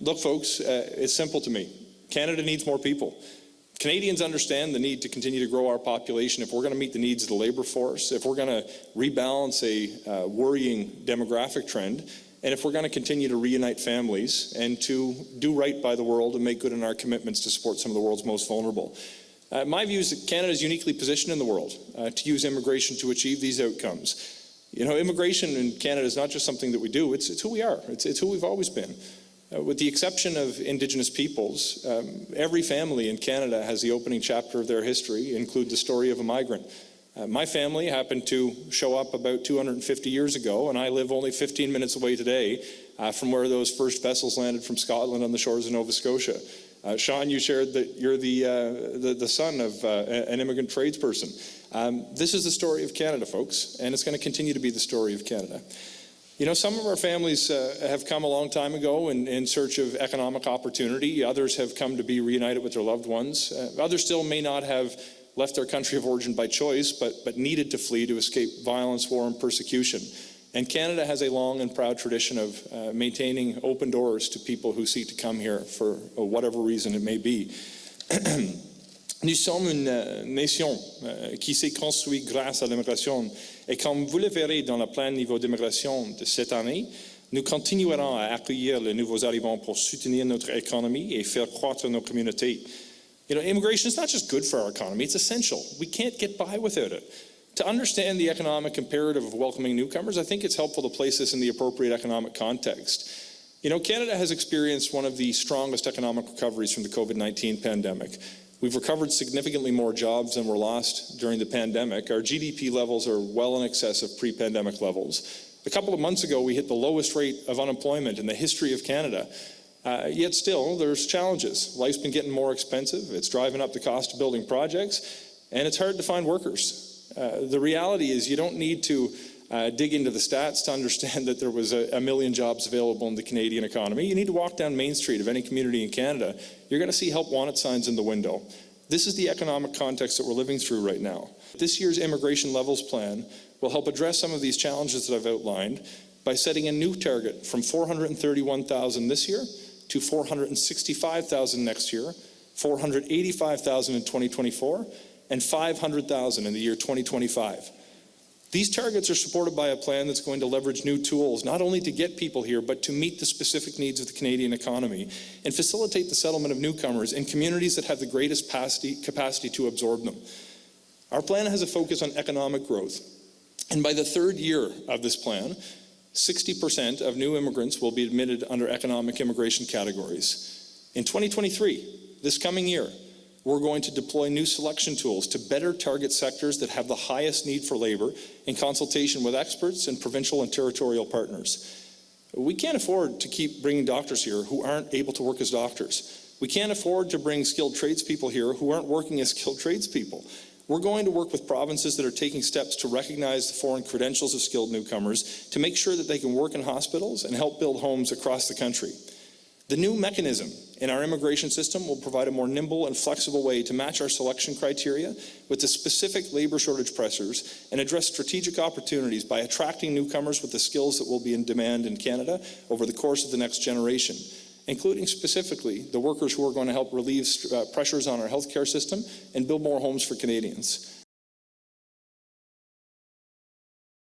Look, folks, it's simple to me. Canada needs more people. Canadians understand the need to continue to grow our population if we're going to meet the needs of the labour force, if we're going to rebalance a worrying demographic trend, and if we're going to continue to reunite families and to do right by the world and make good on our commitments to support some of the world's most vulnerable. My view is that Canada is uniquely positioned in the world to use immigration to achieve these outcomes. You know, immigration in Canada is not just something that we do, it's who we are, it's who we've always been. With the exception of Indigenous peoples, every family in Canada has the opening chapter of their history include the story of a migrant. My family happened to show up about 250 years ago, and I live only 15 minutes away today from where those first vessels landed from Scotland on the shores of Nova Scotia. Sean, you shared that you're the son of an immigrant tradesperson. This is the story of Canada, folks, and it's going to continue to be the story of Canada. You know, some of our families have come a long time ago in search of economic opportunity. Others have come to be reunited with their loved ones. Others still may not have left their country of origin by choice, but needed to flee to escape violence, war, and persecution. And Canada has a long and proud tradition of maintaining open doors to people who seek to come here for whatever reason it may be. Nous sommes une nation qui s'est construite grâce à l'immigration. Et comme vous le verrez dans le plan niveau d'immigration de cette année, nous continuerons à accueillir les nouveaux arrivants pour soutenir notre économie et faire croître nos communautés. You know, immigration is not just good for our economy, it's essential. We can't get by without it. To understand the economic imperative of welcoming newcomers, I think it's helpful to place this in the appropriate economic context. You know, Canada has experienced one of the strongest economic recoveries from the COVID-19 pandemic. We've recovered significantly more jobs than were lost during the pandemic. Our GDP levels are well in excess of pre-pandemic levels. A couple of months ago, we hit the lowest rate of unemployment in the history of Canada. Yet still, there's challenges. Life's been getting more expensive. It's driving up the cost of building projects, and it's hard to find workers. The reality is you don't need to dig into the stats to understand that there was a million jobs available in the Canadian economy. You need to walk down Main Street of any community in Canada. You're going to see help wanted signs in the window. This is the economic context that we're living through right now. This year's immigration levels plan will help address some of these challenges that I've outlined by setting a new target from 431,000 this year to 465,000 next year, 485,000 in 2024, and 500,000 in the year 2025. These targets are supported by a plan that's going to leverage new tools, not only to get people here, but to meet the specific needs of the Canadian economy and facilitate the settlement of newcomers in communities that have the greatest capacity to absorb them. Our plan has a focus on economic growth, and by the third year of this plan, 60% of new immigrants will be admitted under economic immigration categories. In 2023, this coming year, we're going to deploy new selection tools to better target sectors that have the highest need for labor in consultation with experts and provincial and territorial partners. We can't afford to keep bringing doctors here who aren't able to work as doctors. We can't afford to bring skilled tradespeople here who aren't working as skilled tradespeople. We're going to work with provinces that are taking steps to recognize the foreign credentials of skilled newcomers to make sure that they can work in hospitals and help build homes across the country. The new mechanism in our immigration system will provide a more nimble and flexible way to match our selection criteria with the specific labor shortage pressures and address strategic opportunities by attracting newcomers with the skills that will be in demand in Canada over the course of the next generation, including specifically the workers who are going to help relieve pressures on our healthcare system and build more homes for Canadians.